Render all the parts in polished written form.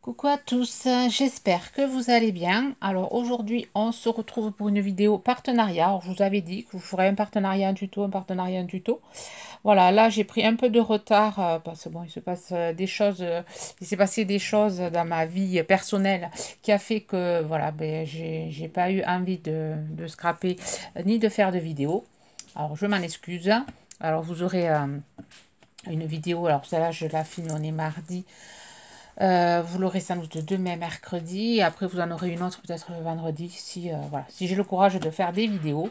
Coucou à tous, j'espère que vous allez bien. Alors aujourd'hui, on se retrouve pour une vidéo partenariat. Alors, je vous avais dit que je ferais un partenariat, un tuto, un partenariat, un tuto. Voilà, là j'ai pris un peu de retard parce que bon, il se passe des choses, il s'est passé des choses dans ma vie personnelle qui a fait que voilà, ben, j'ai pas eu envie de scraper ni de faire de vidéo. Alors je m'en excuse. Alors vous aurez une vidéo, alors celle-là je la filme, on est mardi. Vous l'aurez sans doute demain, mercredi. Et après, vous en aurez une autre peut-être vendredi si, voilà, si j'ai le courage de faire des vidéos.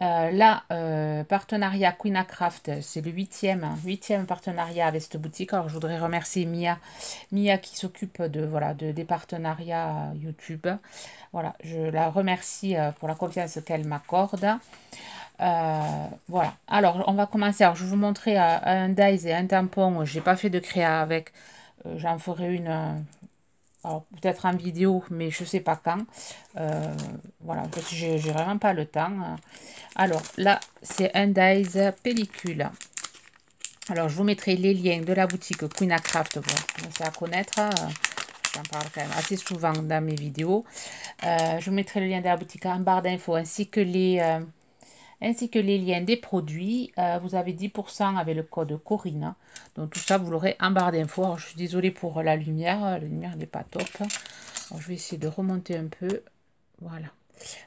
Là, partenariat Queen Craft, c'est le huitième partenariat avec cette boutique. Alors, je voudrais remercier Mia qui s'occupe de, voilà, des partenariats YouTube. Voilà, je la remercie pour la confiance qu'elle m'accorde. Voilà, alors on va commencer. Alors, je vais vous montrer un dies et un tampon. J'ai pas fait de créa avec. J'en ferai une, alors peut-être en vidéo, mais je sais pas quand. Euh, voilà, parce que j'ai vraiment pas le temps. Alors là, c'est un dies pellicule. Alors je vous mettrai les liens de la boutique Queen Craft pour commencer à connaître. J'en parle quand même assez souvent dans mes vidéos. Je vous mettrai le lien de la boutique en barre d'infos ainsi que les liens des produits. Vous avez 10% avec le code Corinne. Donc tout ça, vous l'aurez en barre d'infos. Alors, je suis désolée pour la lumière. La lumière n'est pas top. Alors, je vais essayer de remonter un peu. Voilà.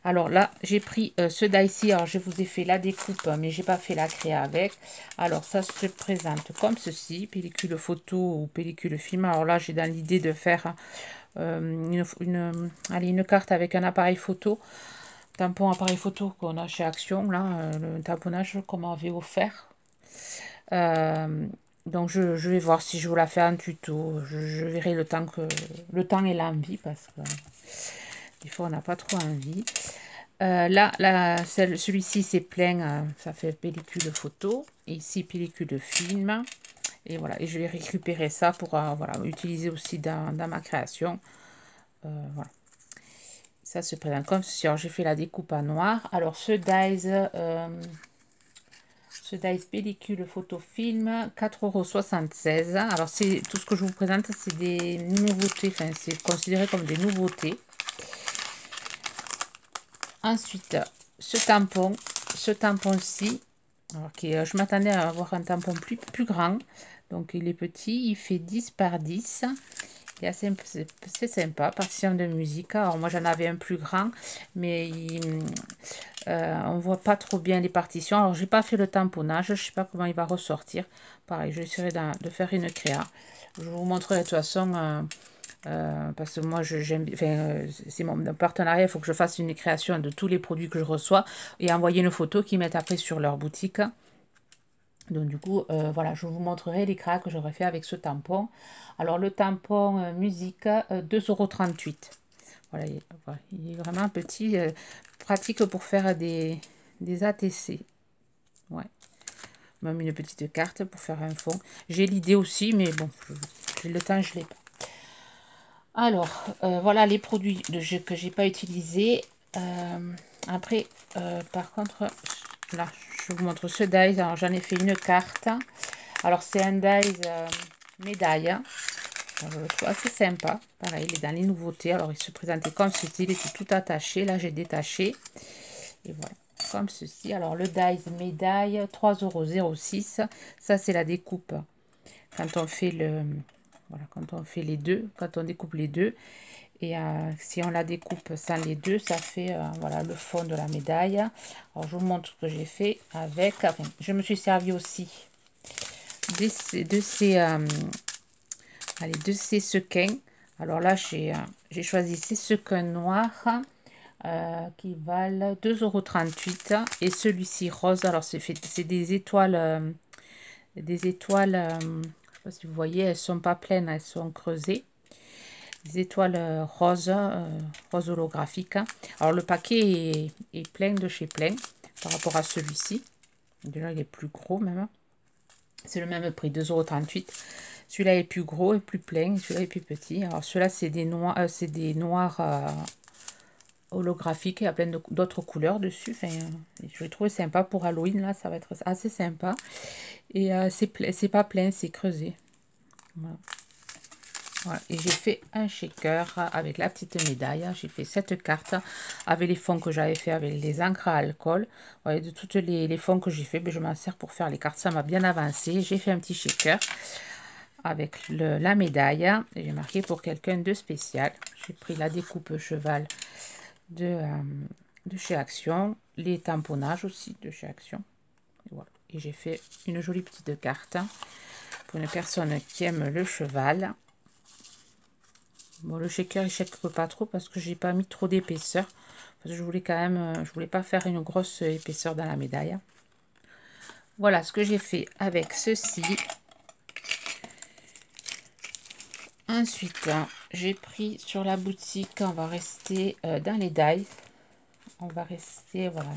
Alors là, j'ai pris ce die-ci. Alors, je vous ai fait la découpe, mais j'ai pas fait la créa avec. Alors, ça se présente comme ceci. Pellicule photo ou pellicule film. Alors là, j'ai dans l'idée de faire une carte avec un appareil photo. Tampon appareil photo qu'on a chez Action, là, le tamponnage qu'on m'avait offert. Euh, donc je vais voir si je vous la fais en tuto. Je verrai le temps et l'envie parce que des fois on n'a pas trop envie. Celui-ci c'est plein, ça fait pellicule photo. Et ici pellicule film. Et voilà, et je vais récupérer ça pour voilà, utiliser aussi dans ma création. Voilà. Ça se présente comme ceci. Alors, j'ai fait la découpe en noir. Alors, ce dies pellicule photo film, 4,76 €. Alors, c'est tout ce que je vous présente, c'est des nouveautés. Enfin, c'est considéré comme des nouveautés. Ensuite, ce tampon-ci. Alors, je m'attendais à avoir un tampon plus grand. Donc, il est petit. Il fait 10 par 10. C'est sympa, partition de musique. Alors moi j'en avais un plus grand, mais on voit pas trop bien les partitions. Alors j'ai pas fait le tamponnage, je sais pas comment il va ressortir. Pareil, je essaierai de faire une créa. Je vous montrerai de toute façon, parce que moi j'aime, enfin, c'est mon partenariat, il faut que je fasse une création de tous les produits que je reçois et envoyer une photo qu'ils mettent après sur leur boutique. Donc du coup, voilà, je vous montrerai les cracks que j'aurais fait avec ce tampon. Alors le tampon musique, 2,38 €. Voilà, il est vraiment petit, pratique pour faire des ATC. Ouais, même une petite carte pour faire un fond. J'ai l'idée aussi, mais bon, j'ai le temps, je l'ai pas. Alors, voilà les produits que j'ai pas utilisés. Après, par contre, là, je vous montre ce die. Alors, j'en ai fait une carte. Alors, c'est un die médaille. Alors, je le trouve assez sympa. Pareil, il est dans les nouveautés. Alors, il se présentait comme ceci. Il était tout attaché. Là, j'ai détaché. Et voilà, comme ceci. Alors, le die médaille, 3,06 €. Ça, c'est la découpe. Quand on fait voilà, quand on fait les deux, quand on découpe les deux. Et si on la découpe sans les deux, ça fait voilà, le fond de la médaille. Alors, je vous montre ce que j'ai fait avec. Enfin, je me suis servi aussi de ces sequins. Alors là, j'ai choisi ces sequins noirs qui valent 2,38 € et celui-ci rose. Alors, c'est des étoiles. Des étoiles, je ne sais pas si vous voyez, elles sont pas pleines, elles sont creusées. Des étoiles roses, rose holographique. Alors le paquet est plein de chez plein par rapport à celui-ci. Déjà il est plus gros même. C'est le même prix, 2,38 €. Celui-là est plus gros et plus plein, celui-là est plus petit. Alors celui-là c'est des noirs holographiques, il y a plein d'autres couleurs dessus. Enfin, je l'ai trouvé sympa pour Halloween, là ça va être assez sympa. Et c'est pas plein, c'est creusé. Voilà. Voilà. Et j'ai fait un shaker avec la petite médaille. J'ai fait cette carte avec les fonds que j'avais fait avec les encres à alcool. Voilà, de toutes les fonds que j'ai fait, ben, je m'en sers pour faire les cartes. Ça m'a bien avancé. J'ai fait un petit shaker avec la médaille. Et j'ai marqué pour quelqu'un de spécial. J'ai pris la découpe cheval de chez Action. Les tamponnages aussi de chez Action. Et voilà. Et j'ai fait une jolie petite carte pour une personne qui aime le cheval. Bon, le shaker, il shake pas trop parce que j'ai pas mis trop d'épaisseur. Parce que je voulais quand même, je voulais pas faire une grosse épaisseur dans la médaille. Voilà ce que j'ai fait avec ceci. Ensuite, j'ai pris sur la boutique, on va rester dans les dies. On va rester, voilà,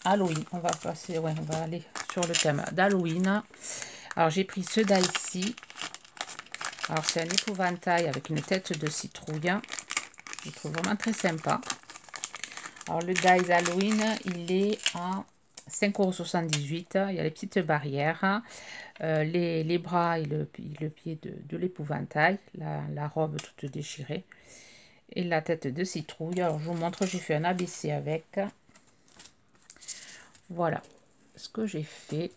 Halloween. On va passer, ouais, on va aller sur le thème d'Halloween. Alors, j'ai pris ce die-ci. Alors, c'est un épouvantail avec une tête de citrouille. Je le trouve vraiment très sympa. Alors, le die Halloween, il est à 5,78 €. Il y a les petites barrières, les bras et le pied de l'épouvantail, la robe toute déchirée et la tête de citrouille. Alors, je vous montre, j'ai fait un ABC avec. Voilà ce que j'ai fait.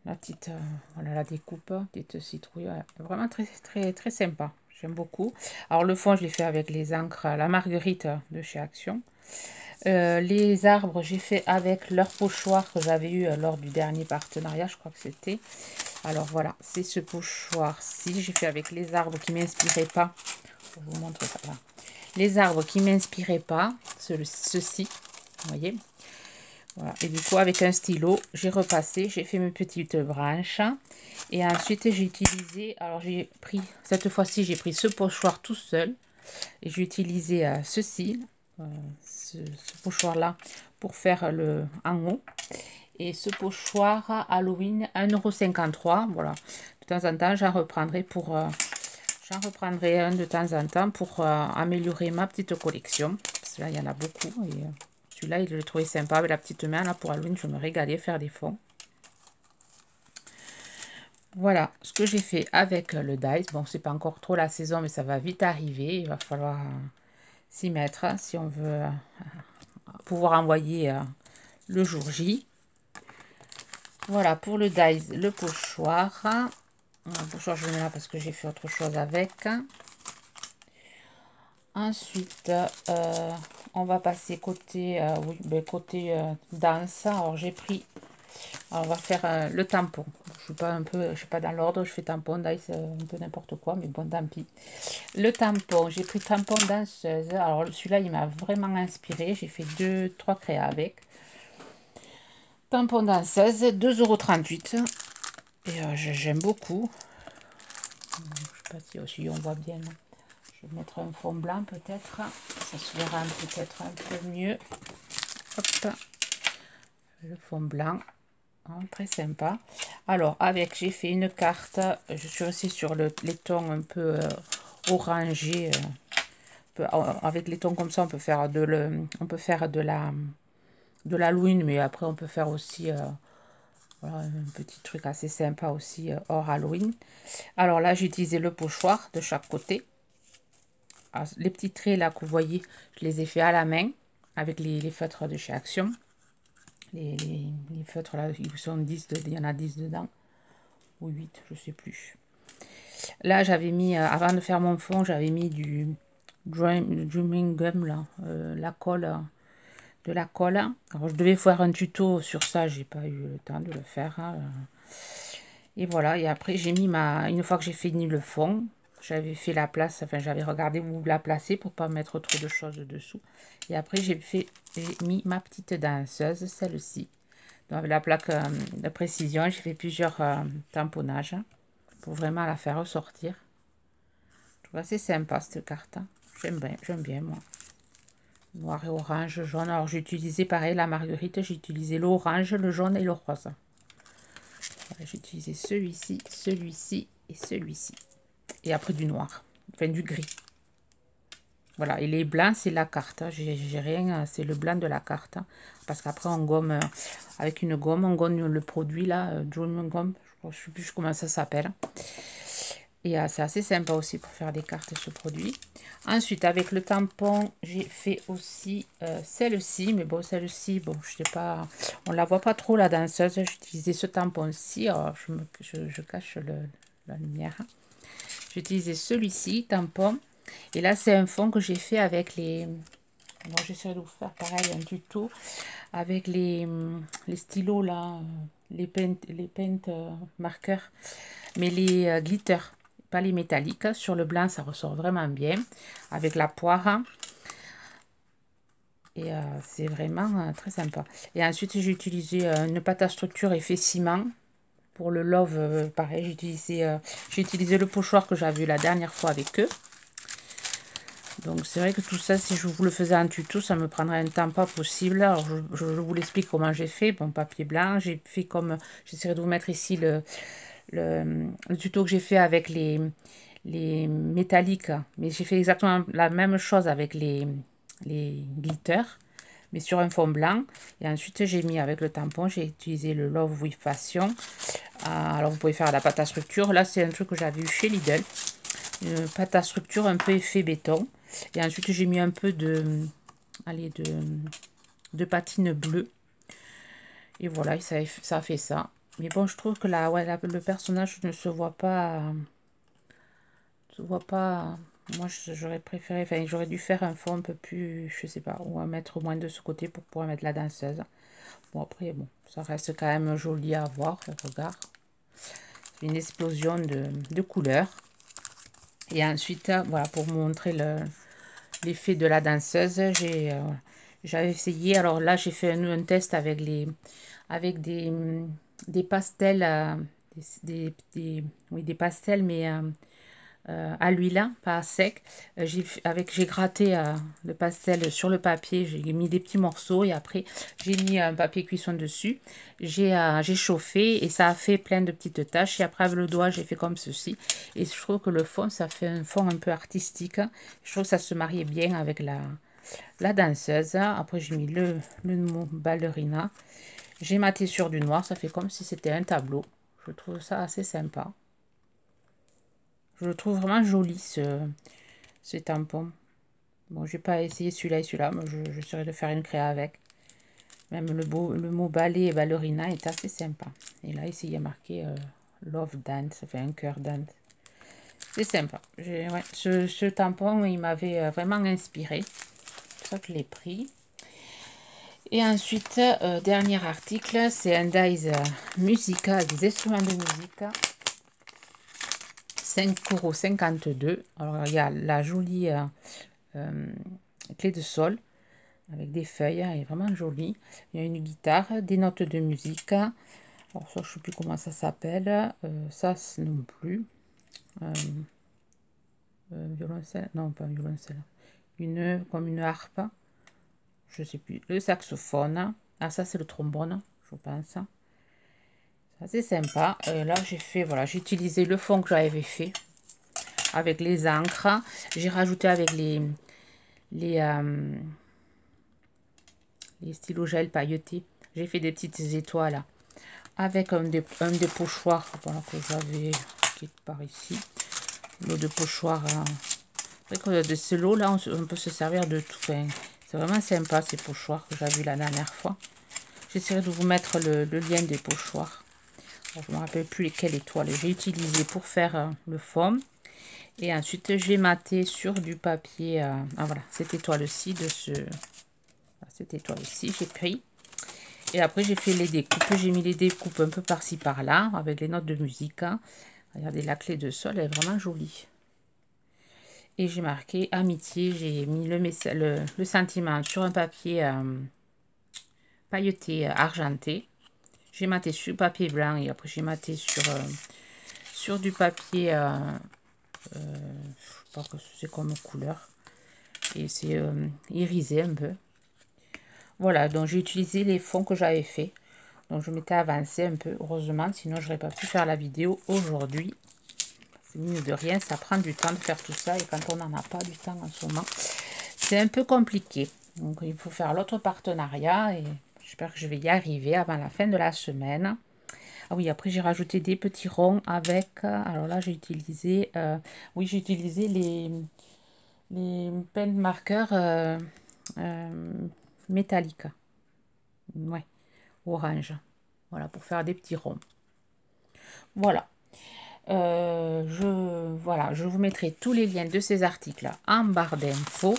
La petite, voilà la découpe, petite citrouille, voilà. Vraiment très, très, très sympa. J'aime beaucoup. Alors, le fond, je l'ai fait avec les encres, la marguerite de chez Action. Les arbres, j'ai fait avec leur pochoir que j'avais eu lors du dernier partenariat, je crois que c'était. Alors voilà, c'est ce pochoir-ci. J'ai fait avec les arbres qui ne m'inspiraient pas. Je vous montre ça. Là. Les arbres qui ne m'inspiraient pas, ceux-ci, vous voyez. Voilà. Et du coup, avec un stylo, j'ai repassé, j'ai fait mes petites branches. Et ensuite, j'ai utilisé, alors j'ai pris, cette fois-ci, j'ai pris ce pochoir tout seul. Et j'ai utilisé ceci, ce pochoir-là, pour faire le en haut. Et ce pochoir Halloween, 1,53 €. Voilà. De temps en temps, j'en reprendrai un de temps en temps pour améliorer ma petite collection. Parce que là, il y en a beaucoup. Et celui-là, je l'ai trouvé sympa avec la petite main. Là, pour Halloween, je me régalais faire des fonds. Voilà ce que j'ai fait avec le dice. Bon, c'est pas encore trop la saison, mais ça va vite arriver. Il va falloir s'y mettre si on veut pouvoir envoyer le jour J. Voilà pour le dice, le pochoir. Le pochoir, je le mets là parce que j'ai fait autre chose avec. Ensuite, on va passer côté, oui, ben, côté danse. Alors, j'ai pris, alors, on va faire le tampon. Je suis pas dans l'ordre, je fais tampon, dice, un peu n'importe quoi, mais bon, tant pis. Le tampon, j'ai pris tampon danseuse. Alors, celui-là, il m'a vraiment inspiré. J'ai fait 2-3 créas avec. Tampon danseuse, 2,38 €. Et j'aime beaucoup. Je sais pas si aussi on voit bien. Je vais mettre un fond blanc peut-être. Ça se verra peut-être un peu mieux. Hop. Le fond blanc. Hein, très sympa. Alors, avec, j'ai fait une carte. Je suis aussi sur les tons un peu orangés. Avec les tons comme ça, on peut faire de la lune, mais après, on peut faire aussi voilà, un petit truc assez sympa aussi hors Halloween. Alors là, j'ai utilisé le pochoir de chaque côté. Alors, les petits traits là que vous voyez, je les ai fait à la main avec les feutres de chez Action. Les feutres là, ils sont 10, il y en a 10 dedans. Ou 8, je sais plus. Là, j'avais mis, avant de faire mon fond, j'avais mis du Dreaming Gum, là, la colle, de la colle. Alors, je devais faire un tuto sur ça, j'ai pas eu le temps de le faire. Hein. Et voilà, et après, j'ai mis une fois que j'ai fini le fond, j'avais fait la place, enfin, j'avais regardé où la placer pour pas mettre trop de choses dessous. Et après, j'ai mis ma petite danseuse, celle-ci. Donc, la plaque de précision, j'ai fait plusieurs tamponnages pour vraiment la faire ressortir. Je trouve assez sympa cette carte. J'aime bien moi. Noir et orange, jaune. Alors j'ai utilisé pareil la marguerite, j'ai utilisé l'orange, le jaune et le rose. Voilà, j'ai utilisé celui-ci, celui-ci et celui-ci. Et après du noir, enfin du gris. Voilà, et les blancs, c'est la carte. J'ai rien, c'est le blanc de la carte. Parce qu'après, on gomme, avec une gomme, on gomme le produit là, Dream Gum, je ne sais plus comment ça s'appelle. Et c'est assez sympa aussi pour faire des cartes, ce produit. Ensuite, avec le tampon, j'ai fait aussi celle-ci. Mais bon, celle-ci, bon, je sais pas, on la voit pas trop, la danseuse. J'ai utilisé ce tampon-ci. Alors, je cache la lumière. J'ai utilisé celui-ci, tampon. Et là, c'est un fond que j'ai fait avec les... Bon, j'essaierai de vous faire pareil, un tuto. Avec les stylos, là, les paint marqueurs. Mais les glitters, pas les métalliques. Sur le blanc, ça ressort vraiment bien. Avec la poire. Et c'est vraiment très sympa. Et ensuite, j'ai utilisé une pâte à structure effet ciment. Pour le Love, pareil, j'ai utilisé le pochoir que j'avais vu la dernière fois avec eux. Donc c'est vrai que tout ça, si je vous le faisais en tuto, ça me prendrait un temps pas possible. Alors je vous l'explique comment j'ai fait. Bon, papier blanc, j'ai fait comme... J'essaierai de vous mettre ici le tuto que j'ai fait avec les métalliques. Mais j'ai fait exactement la même chose avec les glitters, mais sur un fond blanc. Et ensuite j'ai mis avec le tampon, j'ai utilisé le Love with Passion. Alors vous pouvez faire la pâte à structure. Là c'est un truc que j'avais eu chez Lidl. Une pâte à structure un peu effet béton. Et ensuite j'ai mis un peu de patine bleue. Et voilà, ça a fait ça. Mais bon, je trouve que là, ouais, le personnage ne se voit pas. Moi, j'aurais préféré. Enfin, j'aurais dû faire un fond un peu plus, je sais pas, ou à mettre moins de ce côté pour pouvoir mettre la danseuse. Bon, après, bon, ça reste quand même joli à voir. Regarde. Une explosion de couleurs. Et ensuite, voilà, pour montrer l'effet de la danseuse, j'avais essayé. Alors là, j'ai fait un test avec des pastels, oui, des pastels, mais à l'huile, pas à sec. J'ai gratté le pastel sur le papier, j'ai mis des petits morceaux et après j'ai mis un papier cuisson dessus. J'ai chauffé et ça a fait plein de petites taches. Et après avec le doigt, j'ai fait comme ceci. Et je trouve que le fond, ça fait un fond un peu artistique. Je trouve que ça se mariait bien avec la danseuse. Après, j'ai mis le mot ballerina. J'ai maté sur du noir, ça fait comme si c'était un tableau. Je trouve ça assez sympa. Je le trouve vraiment joli, ce tampon. Bon, j'ai pas essayé celui-là et celui-là, mais j'essaierai de faire une créa avec. Même le mot ballet et ballerina est assez sympa. Et là, ici, il y a marqué Love Dance, ça fait un cœur dance. C'est sympa. Ouais, ce tampon, il m'avait vraiment inspiré. C'est pour ça que je l'ai pris. Et ensuite, dernier article, c'est un dies Musica, des instruments de musique. 5,52 €. Alors, il y a la jolie clé de sol avec des feuilles, elle est vraiment jolie. Il y a une guitare, des notes de musique. Alors, ça, je ne sais plus comment ça s'appelle. Ça, non plus. Violoncelle, non, pas violoncelle. Comme une harpe. Je ne sais plus. Le saxophone. Ah, ça, c'est le trombone, je pense. C'est sympa. Là, j'ai utilisé le fond que j'avais fait avec les encres. J'ai rajouté avec les stylos gel pailletés. J'ai fait des petites étoiles avec un des pochoirs, voilà, que j'avais quelque part ici. L'eau de pochoir. De ce lot là, on peut se servir de tout. Enfin, c'est vraiment sympa ces pochoirs que j'avais vu la dernière fois. J'essaierai de vous mettre le lien des pochoirs. Alors, je ne me rappelle plus lesquelles étoiles j'ai utilisé pour faire le fond. Et ensuite, j'ai maté sur du papier. Voilà, cette étoile-ci cette étoile-ci, j'ai pris. Et après, j'ai fait les découpes. J'ai mis les découpes un peu par-ci, par-là, avec les notes de musique. Regardez, la clé de sol, elle est vraiment jolie. Et j'ai marqué amitié. J'ai mis le sentiment sur un papier pailleté argenté. J'ai maté sur papier blanc et après j'ai maté sur du papier, je sais pas que c'est comme couleur. Et c'est irisé un peu. Voilà, donc j'ai utilisé les fonds que j'avais fait. Donc je m'étais avancé un peu, heureusement, sinon je n'aurais pas pu faire la vidéo aujourd'hui. C'est mine de rien, ça prend du temps de faire tout ça et quand on n'en a pas du temps en ce moment. c'est un peu compliqué. Donc, il faut faire l'autre partenariat et j'espère que je vais y arriver avant la fin de la semaine. Ah oui, après, j'ai rajouté des petits ronds avec... alors là, j'ai utilisé... oui, j'ai utilisé les pen marqueurs métalliques. Ouais, orange. Voilà, pour faire des petits ronds. Voilà. Voilà, je vous mettrai tous les liens de ces articles en barre d'infos,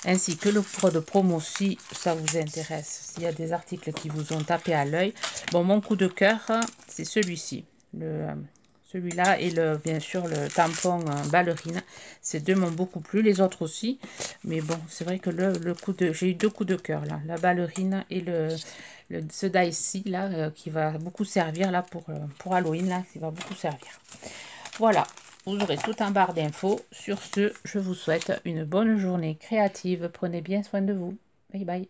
ainsi que le code promo si ça vous intéresse, s'il y a des articles qui vous ont tapé à l'œil. Bon, mon coup de cœur, c'est celui-ci, celui-là et bien sûr le tampon ballerine. Ces deux m'ont beaucoup plu, les autres aussi, mais bon, c'est vrai que j'ai eu deux coups de cœur là, la ballerine et ce die-ci là qui va beaucoup servir là pour Halloween là, qui va beaucoup servir. Voilà, vous aurez tout en barre d'infos. Sur ce, je vous souhaite une bonne journée créative. Prenez bien soin de vous. Bye bye.